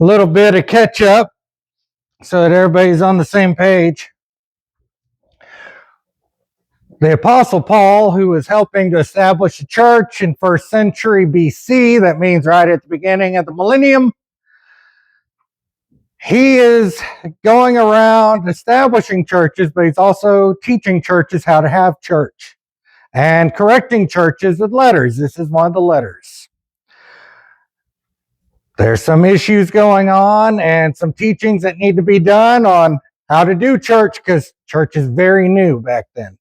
a little bit of catch up so that everybody's on the same page. The Apostle Paul, who was helping to establish a church in 1st century BC, that means right at the beginning of the millennium, he is going around establishing churches, but he's also teaching churches how to have church and correcting churches with letters. This is one of the letters. There's some issues going on and some teachings that need to be done on how to do church, because church is very new back then.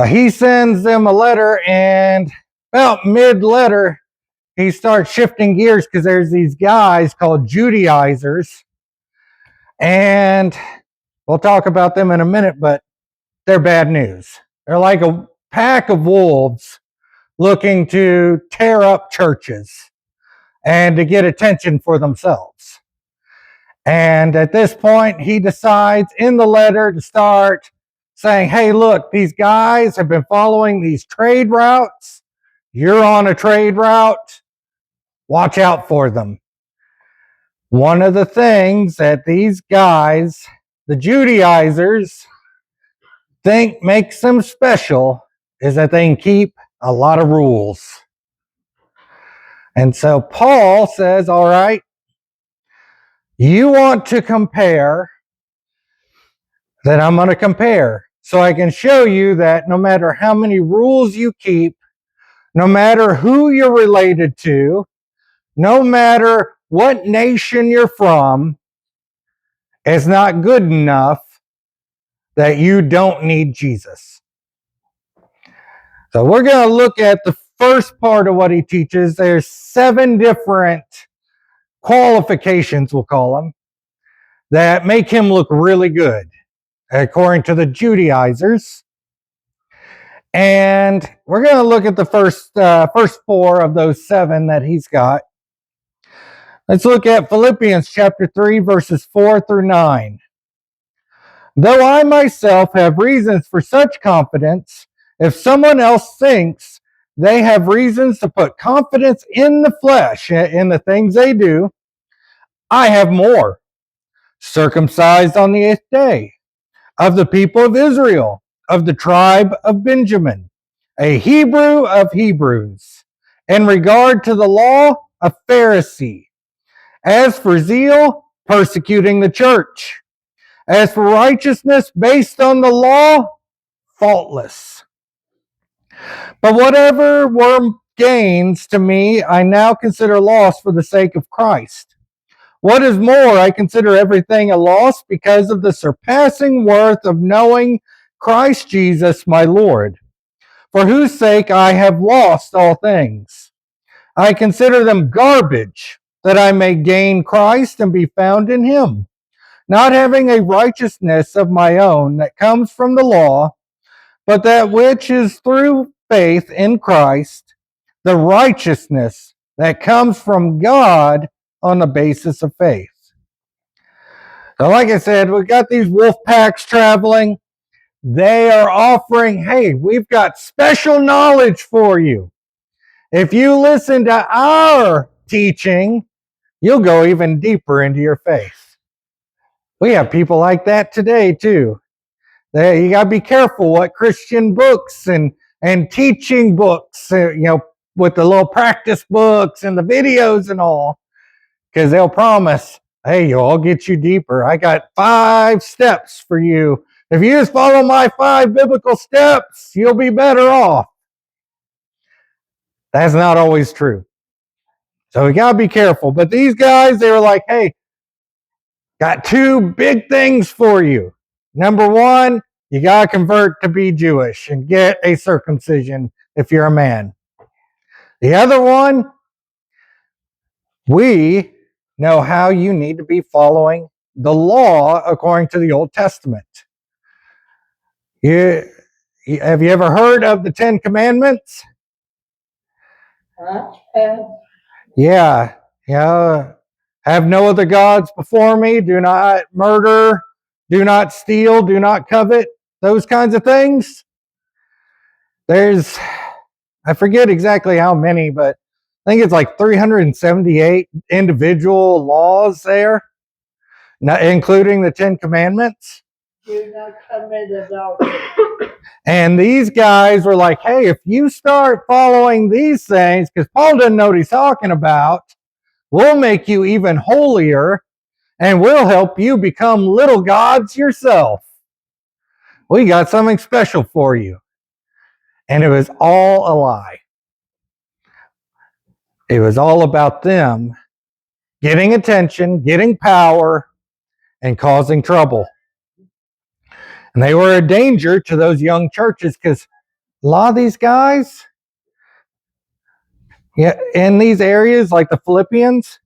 He sends them a letter, and about mid-letter, he starts shifting gears because there's these guys called Judaizers, and we'll talk about them in a minute, but they're bad news. They're like a pack of wolves looking to tear up churches and to get attention for themselves. And at this point, he decides in the letter to start saying, hey, look, these guys have been following these trade routes. You're on a trade route. Watch out for them. One of the things that these guys, the Judaizers, think makes them special is that they can keep a lot of rules. And so Paul says, all right, you want to compare, then I'm going to compare. So I can show you that no matter how many rules you keep, no matter who you're related to, no matter what nation you're from, it's not good enough that you don't need Jesus. So we're going to look at the first part of what he teaches. There's 7 different qualifications, we'll call them, that make him look really good, according to the Judaizers. And we're going to look at the first 4 of those 7 that he's got. Let's look at Philippians chapter 3, verses 4 through 9. Though I myself have reasons for such confidence, if someone else thinks they have reasons to put confidence in the flesh, in the things they do, I have more. Circumcised on the 8th day, of the people of Israel, of the tribe of Benjamin, a Hebrew of Hebrews, in regard to the law, a Pharisee. As for zeal, persecuting the church. As for righteousness based on the law, faultless. But whatever were gains to me, I now consider loss for the sake of Christ. What is more, I consider everything a loss because of the surpassing worth of knowing Christ Jesus my Lord, for whose sake I have lost all things. I consider them garbage, that I may gain Christ and be found in him, not having a righteousness of my own that comes from the law, but that which is through faith in Christ, the righteousness that comes from God on the basis of faith. So like I said, we've got these wolf packs traveling. They are offering, hey, we've got special knowledge for you. If you listen to our teaching, you'll go even deeper into your faith. We have people like that today too. You got to be careful what Christian books and teaching books, with the little practice books and the videos and all, because they'll promise, hey, I'll get you deeper. I got 5 steps for you. If you just follow my 5 biblical steps, you'll be better off. That's not always true. So we got to be careful. But these guys, they were like, hey, got 2 big things for you. Number 1, you got to convert to be Jewish and get a circumcision if you're a man. The other one, we know how you need to be following the law according to the Old Testament. Have you ever heard of the 10 Commandments? Yeah. Have no other gods before me. Do not murder. Do not steal. Do not covet. Those kinds of things. I forget exactly how many, but I think it's like 378 individual laws there, not including the 10 Commandments. Do not commit adultery. And these guys were like, hey, if you start following these things, because Paul doesn't know what he's talking about, we'll make you even holier and we'll help you become little gods yourself. We got something special for you. And it was all a lie. It was all about them getting attention, getting power, and causing trouble. And they were a danger to those young churches because a lot of these guys, in these areas like the Philippians,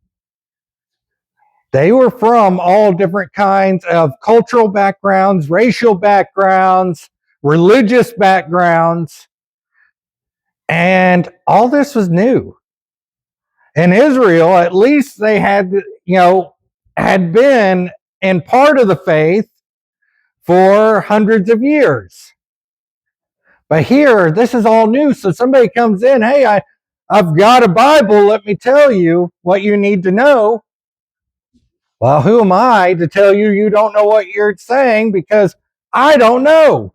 they were from all different kinds of cultural backgrounds, racial backgrounds, religious backgrounds, and all this was new. In Israel, at least they had been in part of the faith for hundreds of years. But here, this is all new. So somebody comes in, hey, I've got a Bible. Let me tell you what you need to know. Well, who am I to tell you you don't know what you're saying because I don't know,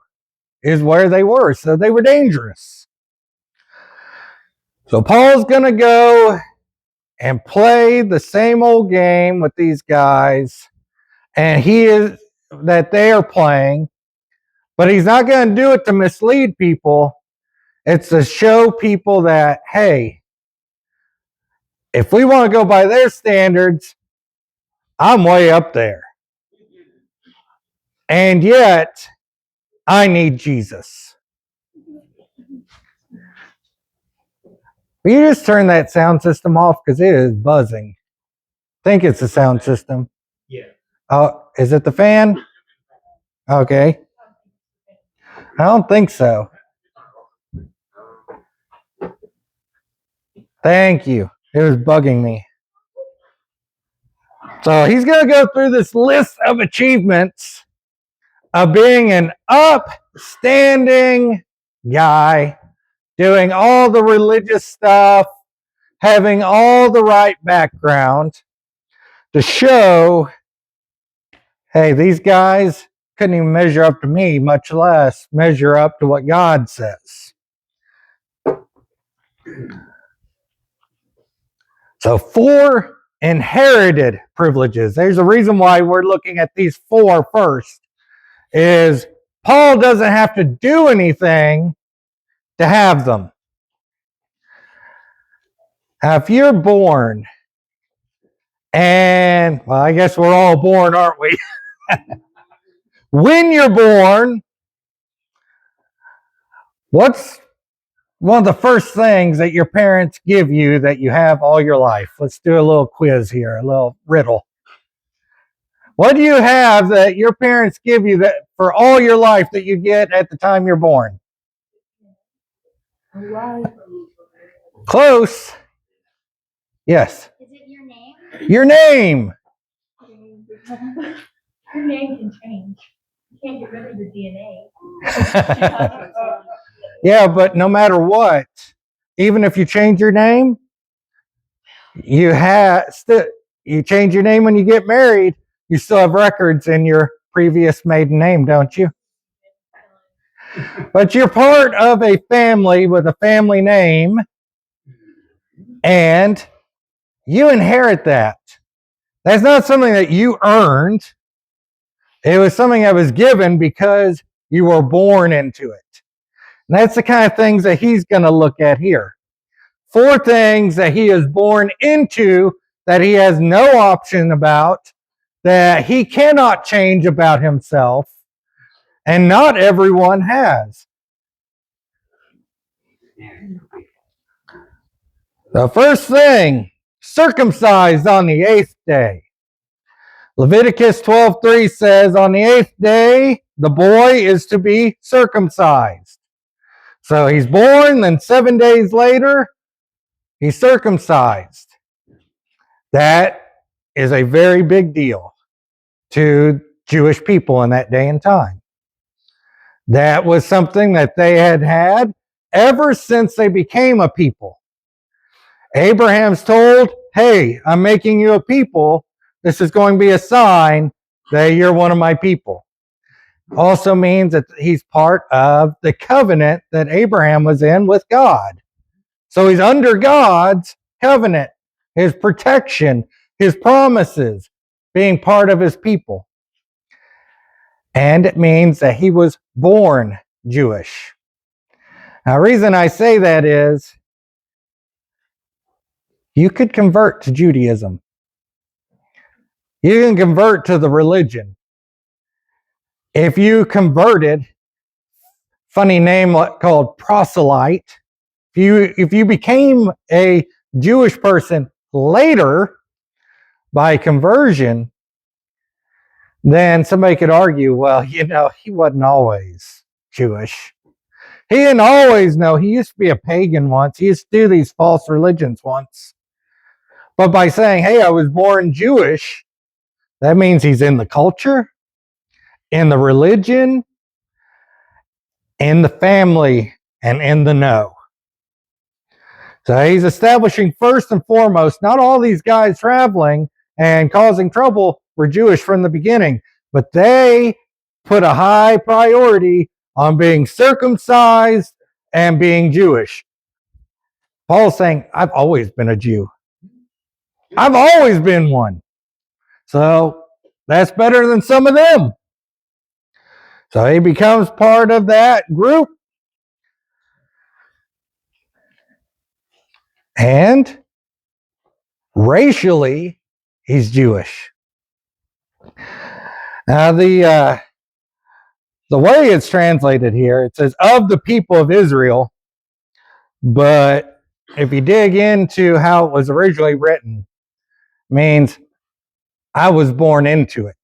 is where they were. So they were dangerous. So Paul's going to go and play the same old game with these guys, and that they are playing, but he's not going to do it to mislead people. It's to show people that, hey, if we want to go by their standards, I'm way up there. And yet, I need Jesus. Will you just turn that sound system off because it is buzzing? I think it's the sound system. Yeah. Oh, is it the fan? Okay. I don't think so. Thank you. It was bugging me. So he's going to go through this list of achievements of being an upstanding guy, doing all the religious stuff, having all the right background to show, hey, these guys couldn't even measure up to me, much less measure up to what God says. So 4 inherited privileges. There's a reason why we're looking at these 4 first, is Paul doesn't have to do anything to have them. Now, if you're born, and, well, I guess we're all born, aren't we? When you're born, what's one of the first things that your parents give you that you have all your life? Let's do a little quiz here, a little riddle. What do you have that your parents give you that for all your life that you get at the time you're born? Close. Yes. Is it your name? Your name. Your name can change. You can't get rid of your DNA. Yeah, but no matter what, even if you change your name, you change your name when you get married, you still have records in your previous maiden name, don't you? But you're part of a family with a family name, and you inherit that. That's not something that you earned. It was something that was given because you were born into it. And that's the kind of things that he's going to look at here. 4 things that he is born into that he has no option about, that he cannot change about himself, and not everyone has. The first thing, circumcised on the 8th day. Leviticus 12:3 says, on the 8th day, the boy is to be circumcised. So he's born, then 7 days later, he's circumcised. That is a very big deal to Jewish people in that day and time. That was something that they had ever since they became a people. Abraham's told, hey, I'm making you a people. This is going to be a sign that you're one of my people. Also means that he's part of the covenant that Abraham was in with God. So he's under God's covenant, his protection, his promises, being part of his people. And it means that he was born Jewish. Now, the reason I say that is you could convert to Judaism. You can convert to the religion. If you converted, funny name called proselyte, if you became a Jewish person later by conversion, then somebody could argue, well, he wasn't always Jewish. He didn't always know. He used to be a pagan once. He used to do these false religions once. But by saying, hey, I was born Jewish, that means he's in the culture, in the religion, in the family, and in the know. So he's establishing first and foremost, not all these guys traveling and causing trouble were Jewish from the beginning, but they put a high priority on being circumcised and being Jewish. Paul's saying, I've always been a Jew. I've always been one. So that's better than some of them. So he becomes part of that group. And racially, he's Jewish. Now, the way it's translated here, it says, of the people of Israel. But if you dig into how it was originally written, it means I was born into it.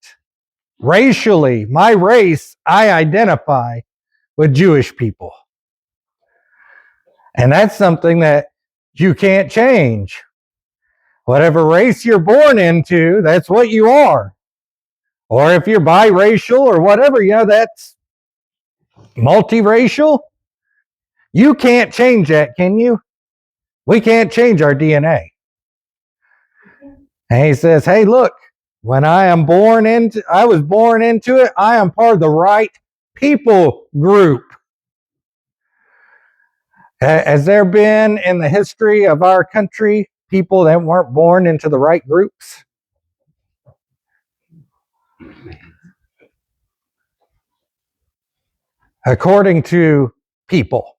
Racially, my race, I identify with Jewish people. And that's something that you can't change. Whatever race you're born into, that's what you are. Or if you're biracial or whatever, that's multiracial. You can't change that, can you? We can't change our DNA. And he says, hey, look, when I was born into it, I am part of the right people group. Has there been in the history of our country people that weren't born into the right groups? According to people.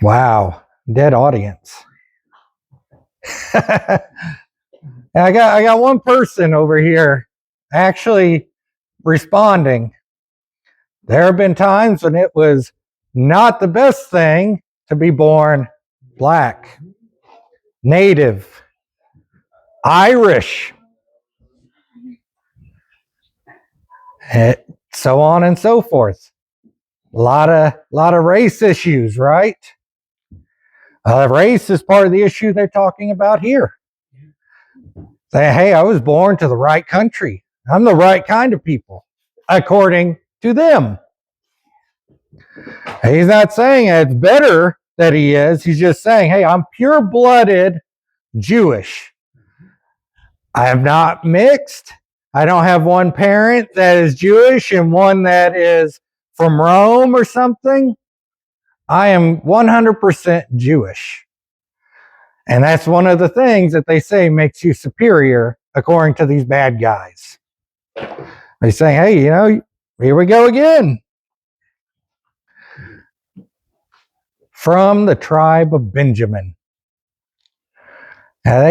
Wow, dead audience. I got one person over here actually responding. There have been times when it was not the best thing to be born black, native, Irish, so on and so forth. A lot of race issues, right? Race is part of the issue they're talking about here. Say, hey, I was born to the right country. I'm the right kind of people, according to them. He's not saying it's better that he is. He's just saying, hey, I'm pure-blooded Jewish. I have not mixed. I don't have one parent that is Jewish and one that is from Rome or something. I am 100% Jewish. And that's one of the things that they say makes you superior according to these bad guys. They say, hey, here we go again. From the tribe of Benjamin. Now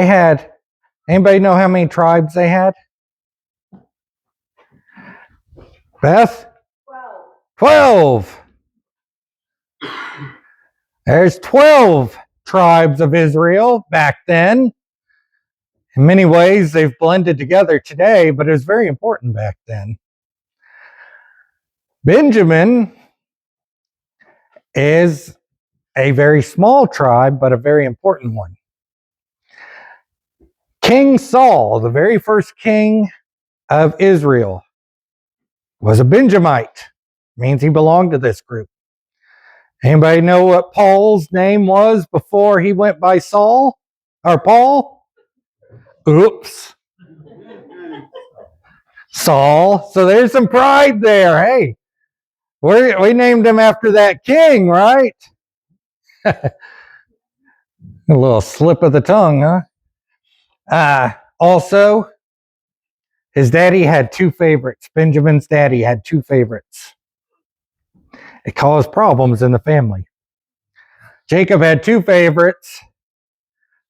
anybody know how many tribes they had? Beth? 12. There's 12 tribes of Israel back then. In many ways, they've blended together today, but it was very important back then. Benjamin is a very small tribe, but a very important one. King Saul, the very first king of Israel, was a Benjamite. Means he belonged to this group. Anybody know what Paul's name was before he went by Saul or Paul? Oops. Saul. So there's some pride there. Hey, we named him after that king, right? A little slip of the tongue, huh? Also, his daddy had two favorites. Benjamin's daddy had two favorites. It caused problems in the family. Jacob had two favorites.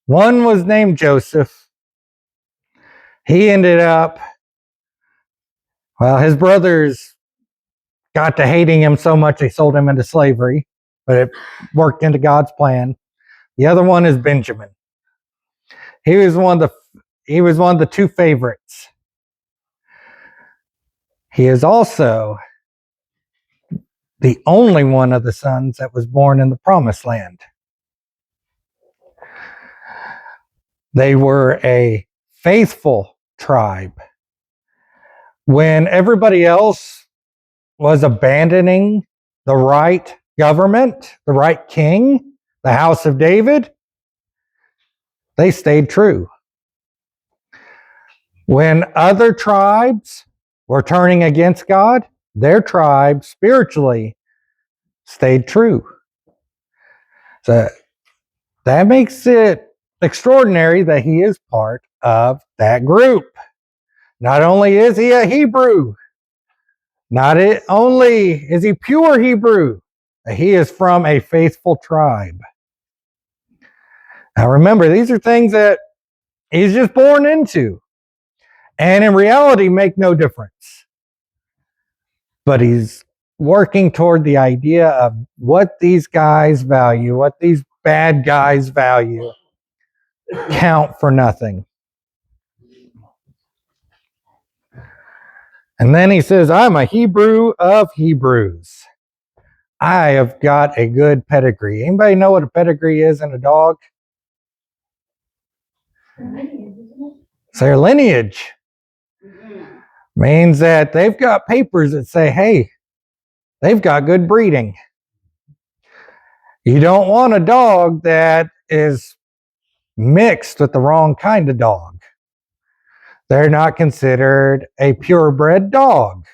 One was named Joseph. He ended up, well, his brothers got to hating him so much they sold him into slavery, but it worked into God's plan. The other one is Benjamin. He was one of the two favorites. He is also the only one of the sons that was born in the promised land. They were a faithful tribe. When everybody else was abandoning the right government, the right king, the house of David, they stayed true. When other tribes were turning against God, their tribe spiritually stayed true. So that makes it extraordinary that he is part of that group. Not only is he a Hebrew, not only is he pure Hebrew, he is from a faithful tribe. Now remember, these are things that he's just born into, and in reality make no difference. But he's working toward the idea of what these guys value, what these bad guys value, count for nothing. And then he says, I'm a Hebrew of Hebrews. I have got a good pedigree. Anybody know what a pedigree is in a dog? It's their lineage. Means that they've got papers that say, hey, they've got good breeding. You don't want a dog that is mixed with the wrong kind of dog. They're not considered a purebred dog.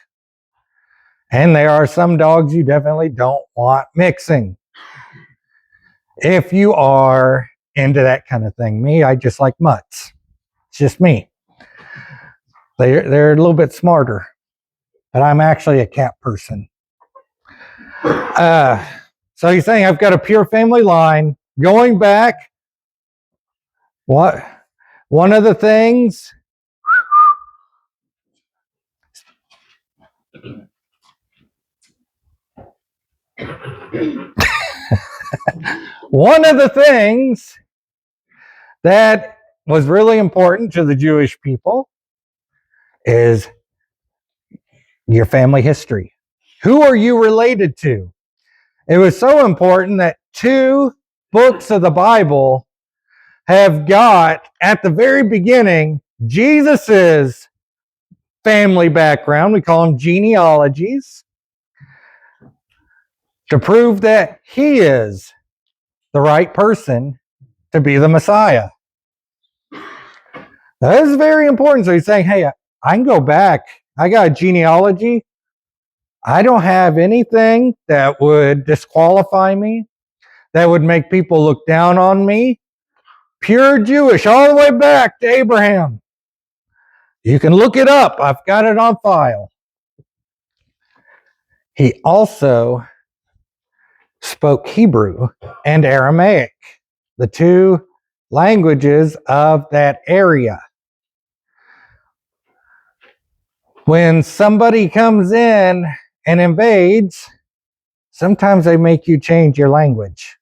And there are some dogs you definitely don't want mixing. If you are into that kind of thing. Me, I just like mutts. It's just me. They're a little bit smarter. But I'm actually a cat person. So he's saying I've got a pure family line. Going back, one of the things one of the things that was really important to the Jewish people is your family history. Who are you related to? It was so important that two books of the Bible have got, at the very beginning, Jesus's family background. We call them genealogies, to prove that he is the right person to be the Messiah. That is very important. So he's saying, hey, I can go back. I got a genealogy. I don't have anything that would disqualify me, that would make people look down on me. Pure Jewish, all the way back to Abraham. You can look it up. I've got it on file. He also spoke Hebrew and Aramaic, the two languages of that area. When somebody comes in and invades, sometimes they make you change your language.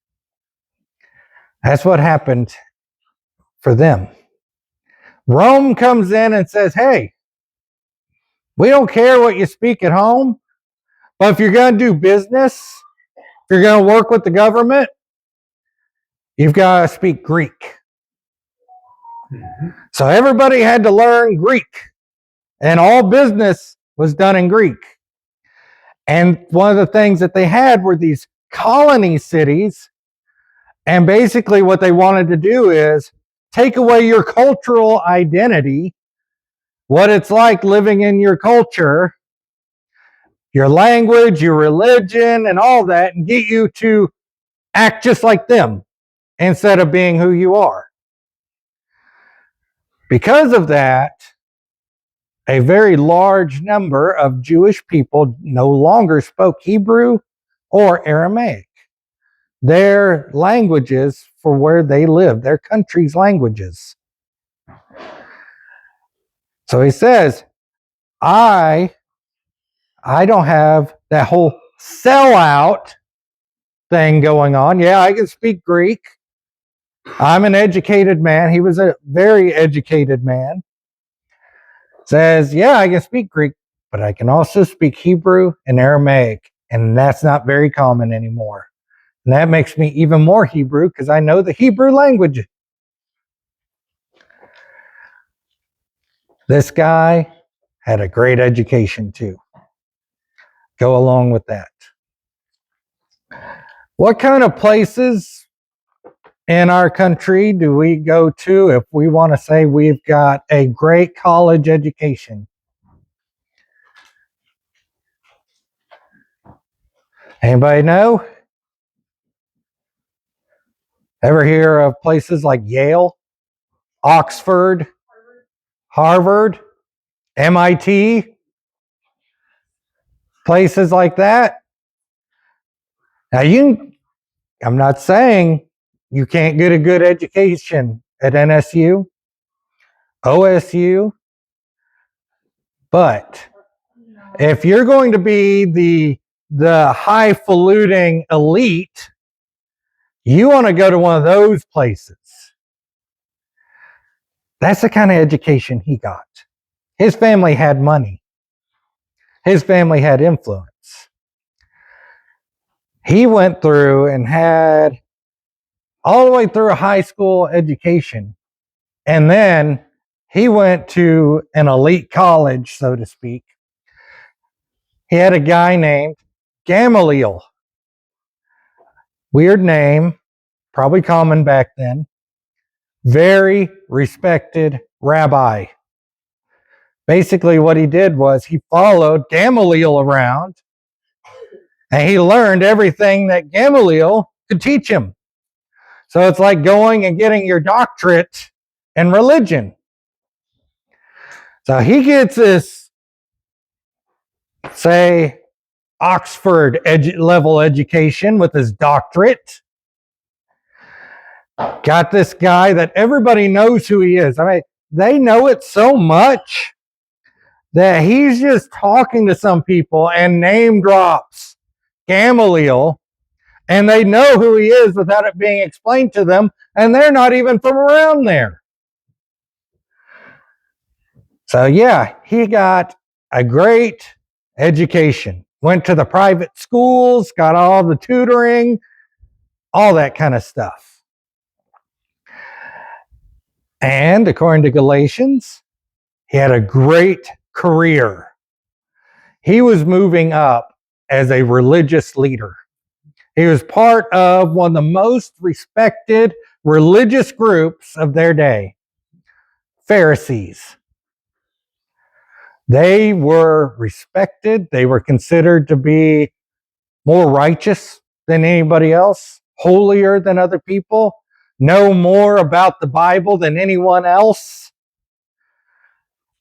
That's what happened for them. Rome comes in and says, hey, we don't care what you speak at home, but if you're going to do business, if you're going to work with the government, you've got to speak Greek. So everybody had to learn Greek, and all business was done in Greek. And one of the things that they had were these colony cities. And basically what they wanted to do is take away your cultural identity, what it's like living in your culture, your language, your religion, and all that, and get you to act just like them instead of being who you are. Because of that, a very large number of Jewish people no longer spoke Hebrew or Aramaic, their languages for where they lived, their country's languages. So he says, I don't have that whole sellout thing going on. Yeah, I can speak Greek. I'm an educated man. He was a very educated man. Says, yeah, I can speak Greek, but I can also speak Hebrew and Aramaic, and that's not very common anymore. And that makes me even more Hebrew because I know the Hebrew language. This guy had a great education too. Go along with that. What kind of places in our country do we go to if we want to say we've got a great college education? Anybody know? Ever hear of places like Yale, Oxford, Harvard, MIT? Places like that? Now I'm not saying you can't get a good education at NSU, OSU, but if you're going to be the highfalutin elite, you want to go to one of those places. That's the kind of education he got. His family had money. His family had influence. He went through and had all the way through a high school education. And then he went to an elite college, so to speak. He had a guy named Gamaliel. Weird name, probably common back then. Very respected rabbi. Basically, what he did was he followed Gamaliel around and he learned everything that Gamaliel could teach him. So it's like going and getting your doctorate in religion. So he gets this, say, Oxford level education with his doctorate. Got this guy that everybody knows who he is. I mean, they know it so much that he's just talking to some people and name drops Gamaliel, and they know who he is without it being explained to them, and they're not even from around there. So yeah, he got a great education. Went to the private schools, got all the tutoring, all that kind of stuff. And according to Galatians, he had a great career. He was moving up as a religious leader. He was part of one of the most respected religious groups of their day, Pharisees. They were respected. They were considered to be more righteous than anybody else, holier than other people, know more about the Bible than anyone else.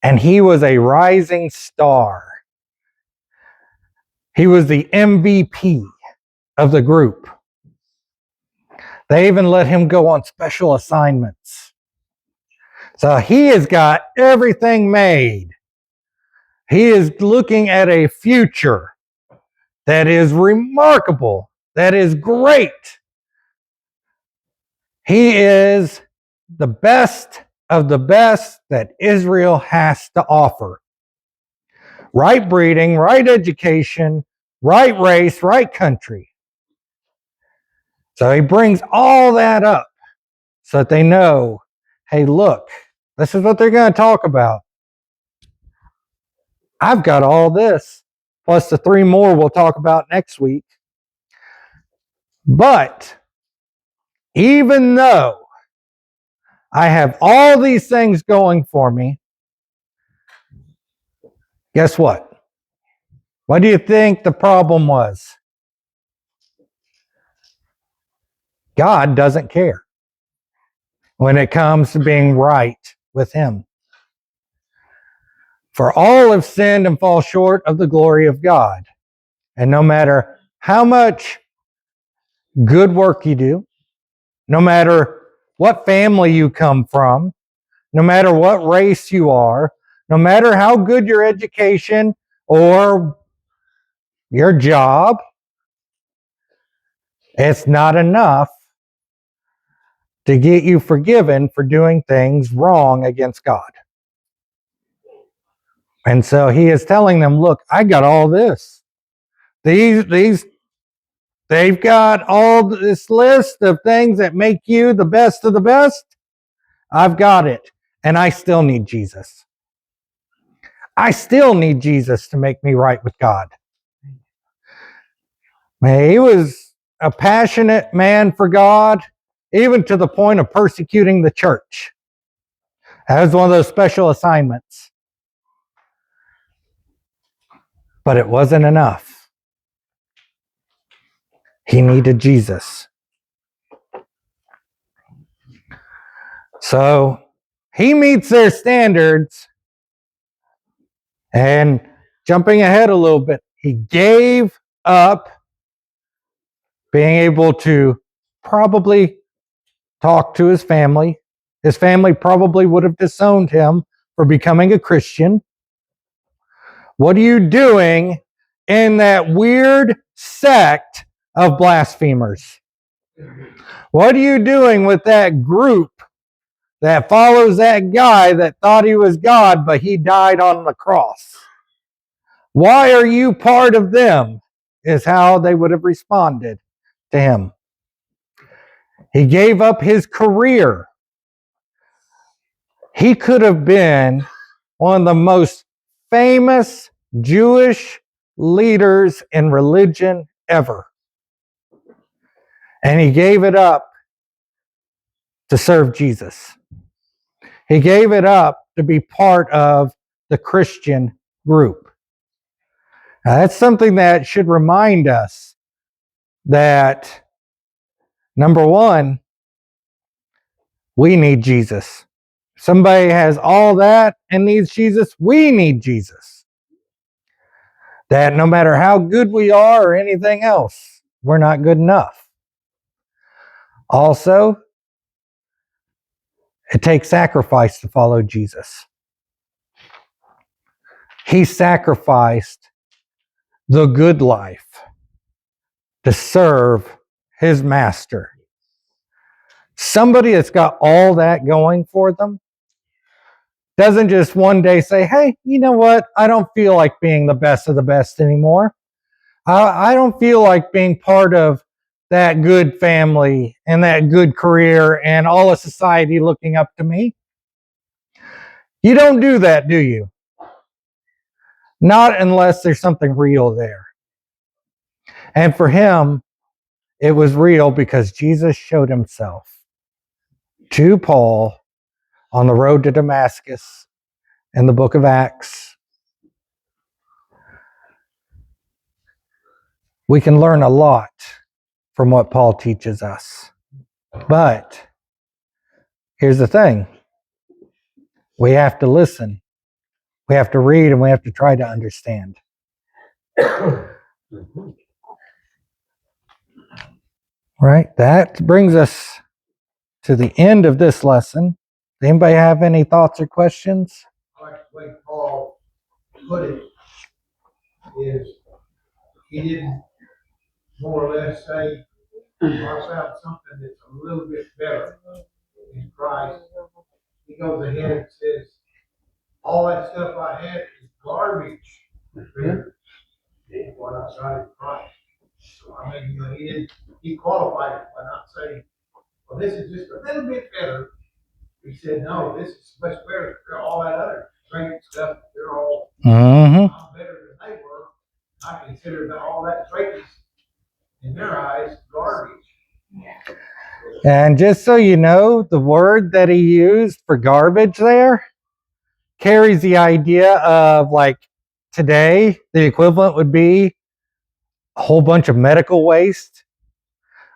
And he was a rising star. He was the MVP of the group. They even let him go on special assignments. So he has got everything made. He is looking at a future that is remarkable, that is great. He is the best of the best that Israel has to offer. Right breeding, right education, right race, right country. So he brings all that up so that they know, hey, look, this is what they're going to talk about. I've got all this, plus the 3 more we'll talk about next week. But even though I have all these things going for me, guess what? What do you think the problem was? God doesn't care when it comes to being right with Him. For all have sinned and fall short of the glory of God. And no matter how much good work you do, no matter what family you come from, no matter what race you are, no matter how good your education or your job, it's not enough to get you forgiven for doing things wrong against God. And so he is telling them, look, I got all this. They've got all this list of things that make you the best of the best. I've got it. And I still need Jesus. I still need Jesus to make me right with God. Man, he was a passionate man for God, even to the point of persecuting the church. That was one of those special assignments. But it wasn't enough. He needed Jesus. So he meets their standards. And jumping ahead a little bit, he gave up being able to probably talk to his family. His family probably would have disowned him for becoming a Christian. What are you doing in that weird sect of blasphemers? What are you doing with that group that follows that guy that thought he was God, but he died on the cross? Why are you part of them? Is how they would have responded to him. He gave up his career. He could have been one of the most famous Jewish leaders in religion ever. And he gave it up to serve Jesus. He gave it up to be part of the Christian group. Now, that's something that should remind us that, number one, we need Jesus. If somebody has all that and needs Jesus, we need Jesus. That no matter how good we are or anything else, we're not good enough. Also, it takes sacrifice to follow Jesus. He sacrificed the good life to serve his master. Somebody that's got all that going for them doesn't just one day say, hey, you know what? I don't feel like being the best of the best anymore. I don't feel like being part of that good family and that good career and all of society looking up to me. You don't do that, do you? Not unless there's something real there. And for him, it was real because Jesus showed himself to Paul on the road to Damascus in the book of Acts. We can learn a lot from what Paul teaches us. But here's the thing. We have to listen. We have to read and we have to try to understand. Right? That brings us to the end of this lesson. Does anybody have any thoughts or questions? I like the way Paul put it, is he didn't more or less say, I found something that's a little bit better in Christ. He goes ahead and says, all that stuff I had is garbage compared to what I've got in Christ. So I mean, he qualified it by not saying, well, this is just a little bit better. He said, no, this is much better. All that other great stuff, they're all better than they were. I consider that all that greatness in their eyes, garbage. And just so you know, the word that he used for garbage there carries the idea of, like, today, the equivalent would be a whole bunch of medical waste,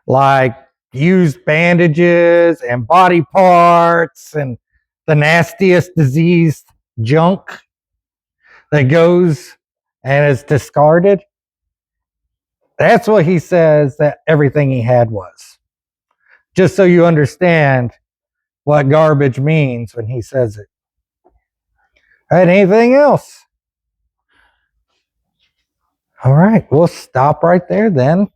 like used bandages and body parts and the nastiest diseased junk that goes and is discarded. That's what he says that everything he had was. Just so you understand what garbage means when he says it. All right, anything else? All right, we'll stop right there then.